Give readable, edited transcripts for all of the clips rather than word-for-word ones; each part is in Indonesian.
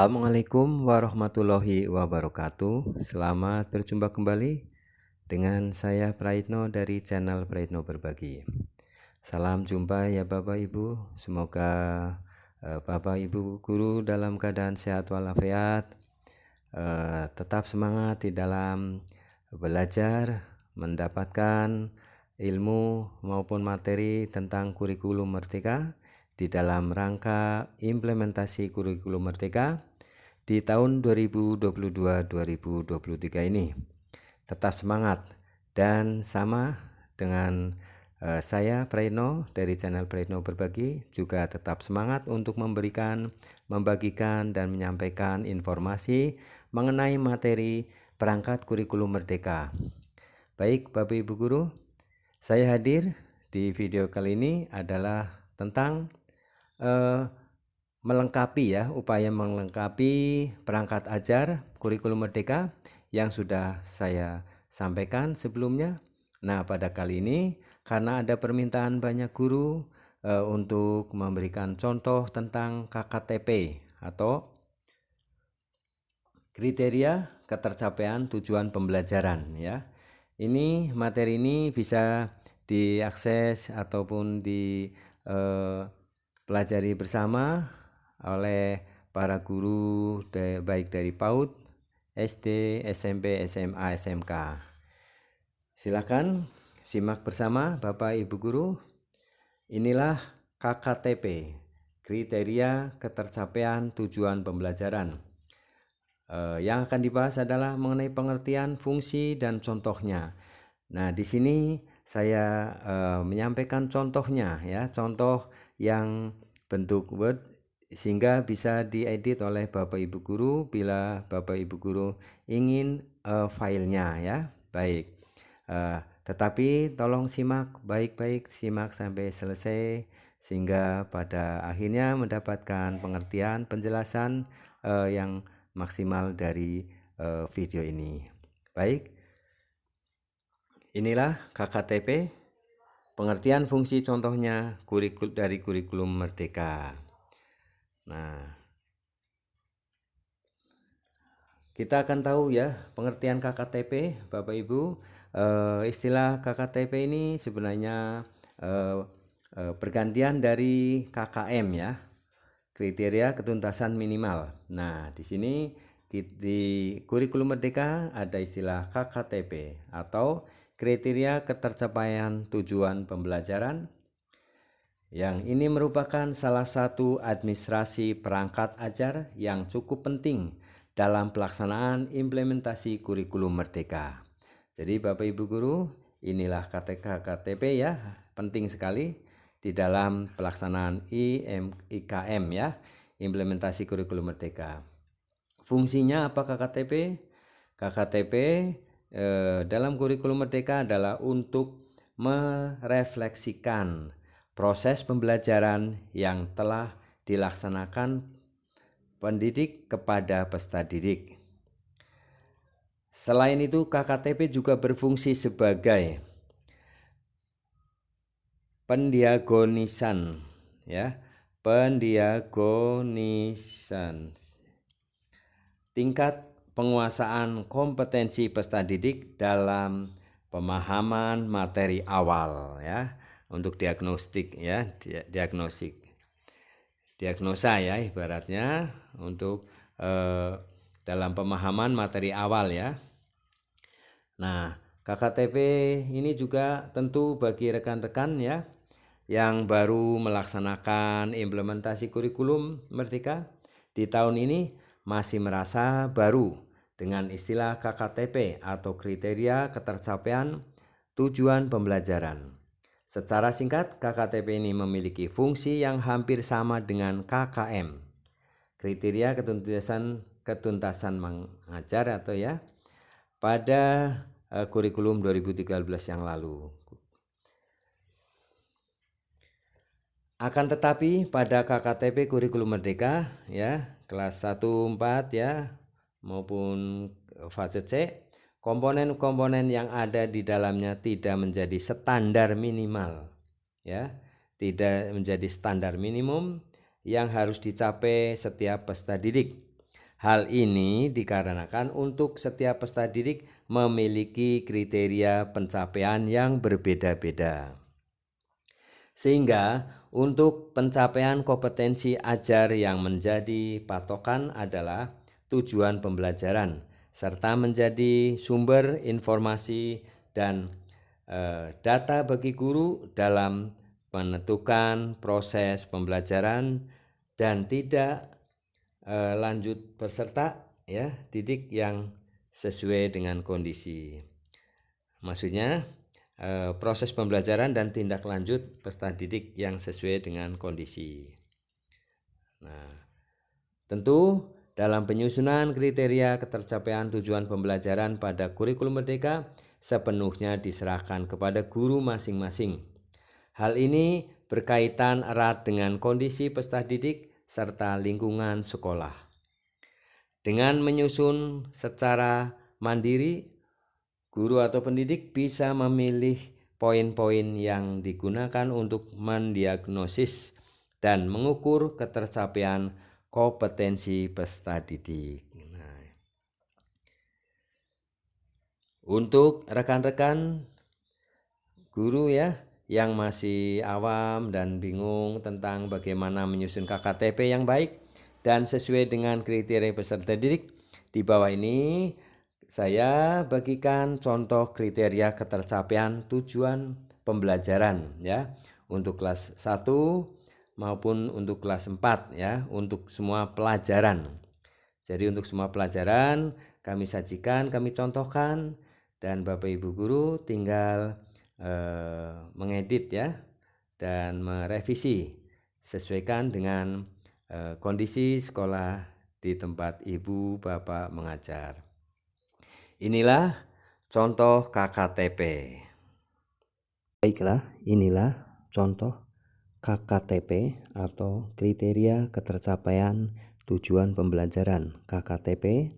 Assalamualaikum warahmatullahi wabarakatuh. Selamat berjumpa kembali dengan saya Praitno dari channel Praitno Berbagi. Salam jumpa ya Bapak Ibu. Semoga Bapak Ibu guru dalam keadaan sehat walafiat, tetap semangat di dalam belajar, mendapatkan ilmu maupun materi tentang kurikulum Merdeka di dalam rangka implementasi kurikulum Merdeka di tahun 2022-2023 ini. Tetap semangat dan sama dengan saya Praitno dari channel Praitno Berbagi juga tetap semangat untuk membagikan dan menyampaikan informasi mengenai materi perangkat kurikulum Merdeka. Baik Bapak Ibu Guru, saya hadir di video kali ini adalah tentang upaya melengkapi perangkat ajar kurikulum Merdeka yang sudah saya sampaikan sebelumnya. Nah, pada kali ini karena ada permintaan banyak guru untuk memberikan contoh tentang KKTP atau kriteria ketercapaian tujuan pembelajaran ya. Ini materi ini bisa diakses ataupun dipelajari bersama oleh para guru baik dari PAUD, SD, SMP, SMA, SMK. Silakan simak bersama Bapak Ibu Guru. Inilah KKTP, kriteria ketercapaian tujuan pembelajaran. Yang akan dibahas adalah mengenai pengertian, fungsi, dan contohnya. Nah, di sini saya menyampaikan contohnya ya, contoh yang bentuk Word sehingga bisa diedit oleh Bapak Ibu Guru bila Bapak Ibu Guru ingin filenya ya. Baik. Tetapi tolong simak baik-baik, simak sampai selesai sehingga pada akhirnya mendapatkan pengertian, penjelasan yang maksimal dari video ini. Baik. Inilah KKTP, pengertian fungsi contohnya dari kurikulum Merdeka. Nah, kita akan tahu ya pengertian KKTP, Bapak Ibu. Istilah KKTP ini sebenarnya pergantian dari KKM ya, kriteria ketuntasan minimal. Nah, di sini di kurikulum Merdeka ada istilah KKTP atau kriteria ketercapaian tujuan pembelajaran. Yang ini merupakan salah satu administrasi perangkat ajar yang cukup penting dalam pelaksanaan implementasi kurikulum Merdeka. Jadi Bapak Ibu Guru, inilah KKTP ya, penting sekali di dalam pelaksanaan IKM ya, implementasi kurikulum Merdeka. Fungsinya apa KKTP? KKTP dalam kurikulum Merdeka adalah untuk merefleksikan proses pembelajaran yang telah dilaksanakan pendidik kepada peserta didik. Selain itu, KKTP juga berfungsi sebagai pendiagonisan ya, pendiagonisan tingkat penguasaan kompetensi peserta didik dalam pemahaman materi awal ya, untuk diagnostik ya, diagnosa ya ibaratnya untuk dalam pemahaman materi awal ya. Nah, KKTP ini juga tentu bagi rekan-rekan ya yang baru melaksanakan implementasi kurikulum Merdeka di tahun ini masih merasa baru dengan istilah KKTP atau kriteria ketercapaian tujuan pembelajaran. Secara singkat, KKTP ini memiliki fungsi yang hampir sama dengan KKM, kriteria ketuntasan mengajar atau ya, pada kurikulum 2013 yang lalu. Akan tetapi pada KKTP kurikulum Merdeka ya, kelas 1-4 ya maupun fase C, komponen-komponen yang ada di dalamnya tidak menjadi standar minimal ya, tidak menjadi standar minimum yang harus dicapai setiap peserta didik. Hal ini dikarenakan untuk setiap peserta didik memiliki kriteria pencapaian yang berbeda-beda. Sehingga untuk pencapaian kompetensi ajar yang menjadi patokan adalah tujuan pembelajaran serta menjadi sumber informasi dan data bagi guru dalam menentukan proses pembelajaran dan tidak lanjut peserta ya didik yang sesuai dengan kondisi. Maksudnya proses pembelajaran dan tindak lanjut peserta didik yang sesuai dengan kondisi. Nah, tentu dalam penyusunan kriteria ketercapaian tujuan pembelajaran pada kurikulum merdeka sepenuhnya diserahkan kepada guru masing-masing. Hal ini berkaitan erat dengan kondisi peserta didik serta lingkungan sekolah. Dengan menyusun secara mandiri, guru atau pendidik bisa memilih poin-poin yang digunakan untuk mendiagnosis dan mengukur ketercapaian kompetensi peserta didik. Untuk rekan-rekan guru ya yang masih awam dan bingung tentang bagaimana menyusun KKTP yang baik dan sesuai dengan kriteria peserta didik, di bawah ini saya bagikan contoh kriteria ketercapaian tujuan pembelajaran ya untuk kelas 1 maupun untuk kelas 4 ya, untuk semua pelajaran. Jadi untuk semua pelajaran kami sajikan, kami contohkan, dan Bapak Ibu guru tinggal mengedit ya dan merevisi sesuaikan dengan kondisi sekolah di tempat Ibu Bapak mengajar. Inilah contoh KKTP. Baiklah, inilah contoh KKTP atau kriteria ketercapaian tujuan pembelajaran KKTP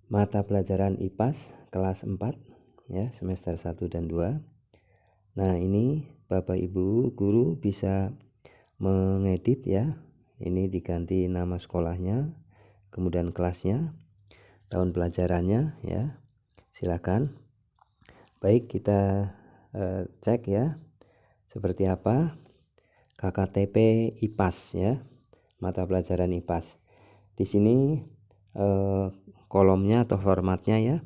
mata pelajaran IPAS kelas 4 ya, semester 1 dan 2. Nah, ini Bapak Ibu guru bisa mengedit ya. Ini diganti nama sekolahnya, kemudian kelasnya, tahun pelajarannya ya. Silakan. Baik, kita cek ya seperti apa KKTP IPAS ya, mata pelajaran IPAS. Di sini kolomnya atau formatnya ya,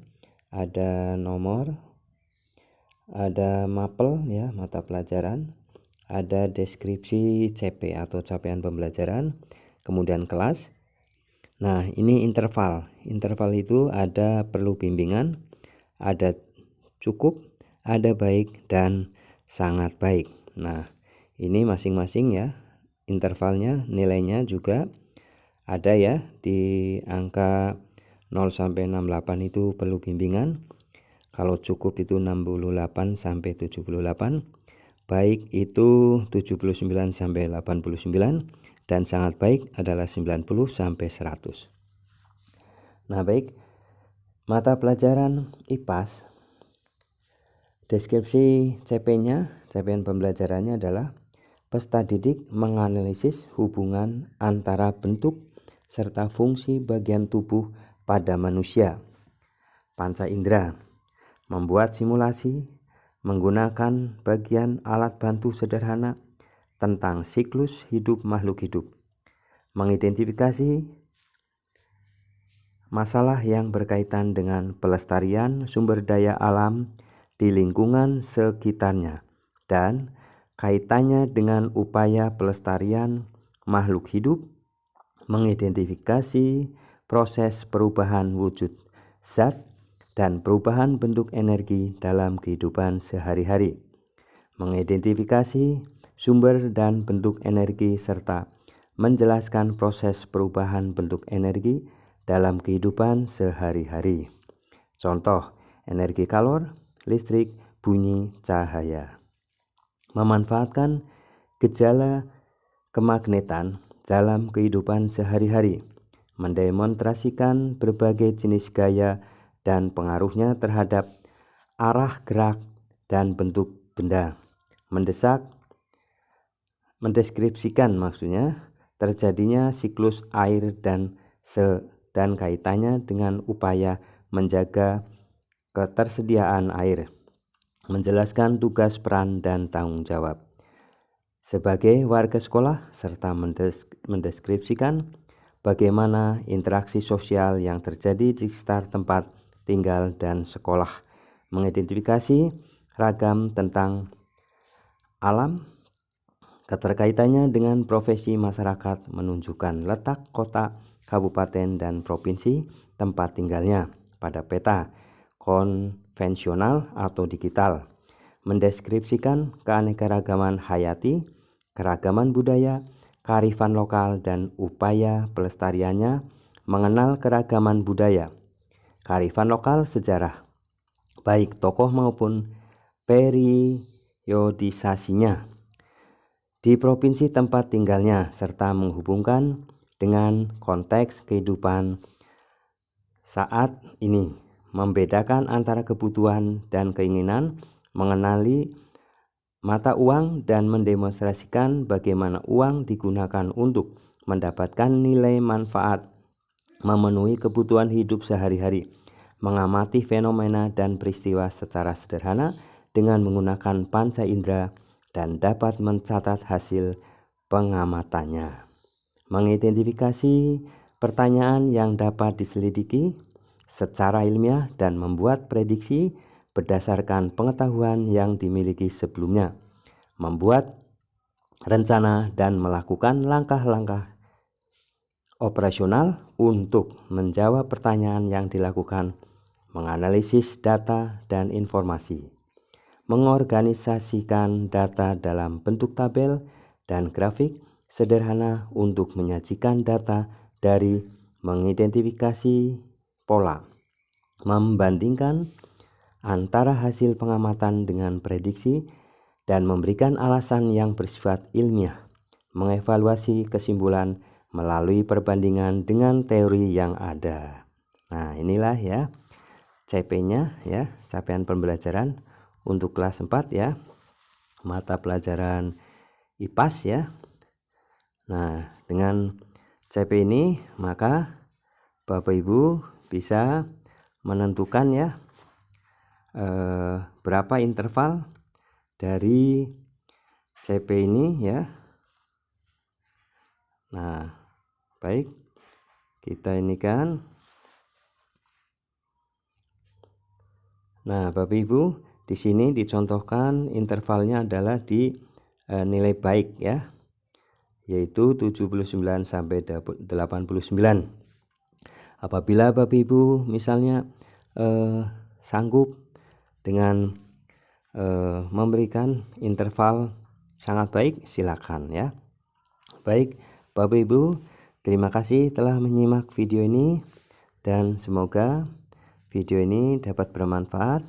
ada nomor, ada mapel ya, mata pelajaran, ada deskripsi CP atau capaian pembelajaran, kemudian kelas. Nah, ini interval. Interval itu ada perlu bimbingan, ada cukup, ada baik, dan sangat baik. Nah, ini masing-masing ya, intervalnya, nilainya juga ada ya, di angka 0 sampai 68 itu perlu bimbingan. Kalau cukup itu 68 sampai 78, baik itu 79 sampai 89, dan sangat baik adalah 90 sampai 100. Nah, baik, mata pelajaran IPAS, deskripsi CP-nya, capaian pembelajarannya adalah peserta didik menganalisis hubungan antara bentuk serta fungsi bagian tubuh pada manusia, panca indera, membuat simulasi menggunakan bagian alat bantu sederhana tentang siklus hidup makhluk hidup, mengidentifikasi masalah yang berkaitan dengan pelestarian sumber daya alam di lingkungan sekitarnya dan kaitannya dengan upaya pelestarian makhluk hidup, mengidentifikasi proses perubahan wujud zat dan perubahan bentuk energi dalam kehidupan sehari-hari, mengidentifikasi sumber dan bentuk energi serta menjelaskan proses perubahan bentuk energi dalam kehidupan sehari-hari. Contoh, energi kalor, listrik, bunyi, cahaya. Memanfaatkan gejala kemagnetan dalam kehidupan sehari-hari, mendemonstrasikan berbagai jenis gaya dan pengaruhnya terhadap arah gerak dan bentuk benda, mendeskripsikan maksudnya terjadinya siklus air dan dan kaitannya dengan upaya menjaga ketersediaan air, menjelaskan tugas, peran, dan tanggung jawab sebagai warga sekolah, serta mendeskripsikan bagaimana interaksi sosial yang terjadi di sekitar tempat tinggal dan sekolah, mengidentifikasi ragam tentang alam, keterkaitannya dengan profesi masyarakat, menunjukkan letak kota, kabupaten, dan provinsi tempat tinggalnya pada peta konvensional atau digital, mendeskripsikan keanekaragaman hayati, keragaman budaya, kearifan lokal, dan upaya pelestariannya, mengenal keragaman budaya, kearifan lokal, sejarah, baik tokoh maupun periodisasinya di provinsi tempat tinggalnya, serta menghubungkan dengan konteks kehidupan saat ini, membedakan antara kebutuhan dan keinginan, mengenali mata uang, dan mendemonstrasikan bagaimana uang digunakan untuk mendapatkan nilai manfaat, memenuhi kebutuhan hidup sehari-hari, mengamati fenomena dan peristiwa secara sederhana dengan menggunakan panca indera, dan dapat mencatat hasil pengamatannya, mengidentifikasi pertanyaan yang dapat diselidiki secara ilmiah dan membuat prediksi berdasarkan pengetahuan yang dimiliki sebelumnya, membuat rencana dan melakukan langkah-langkah operasional untuk menjawab pertanyaan yang dilakukan, menganalisis data dan informasi, mengorganisasikan data dalam bentuk tabel dan grafik sederhana untuk menyajikan data dari mengidentifikasi pola, membandingkan antara hasil pengamatan dengan prediksi, dan memberikan alasan yang bersifat ilmiah, mengevaluasi kesimpulan melalui perbandingan dengan teori yang ada. Nah, inilah ya CP-nya ya, capaian pembelajaran untuk kelas 4 ya, mata pelajaran IPAS ya. Nah, dengan CP ini maka Bapak Ibu bisa menentukan ya berapa interval dari CP ini ya. Nah, baik, kita ini kan. Nah, Bapak Ibu, di sini dicontohkan intervalnya adalah di nilai baik ya, yaitu 79 sampai 89. Apabila Bapak Ibu misalnya sanggup dengan memberikan interval sangat baik, silakan ya. Baik, Bapak Ibu, terima kasih telah menyimak video ini dan semoga video ini dapat bermanfaat.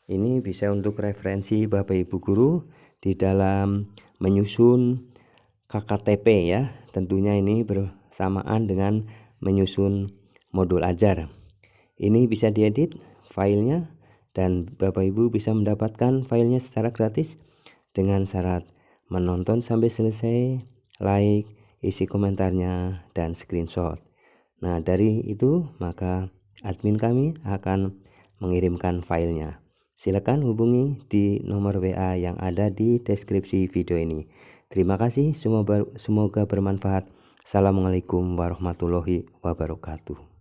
Ini bisa untuk referensi Bapak Ibu guru di dalam menyusun KKTP ya. Tentunya ini bersamaan dengan menyusun modul ajar. Ini bisa diedit filenya dan Bapak Ibu bisa mendapatkan filenya secara gratis dengan syarat menonton sampai selesai, like, isi komentarnya, dan screenshot. Nah, dari itu maka admin kami akan mengirimkan filenya. Silakan hubungi di nomor WA yang ada di deskripsi video ini. Terima kasih, semoga bermanfaat. Assalamualaikum warahmatullahi wabarakatuh.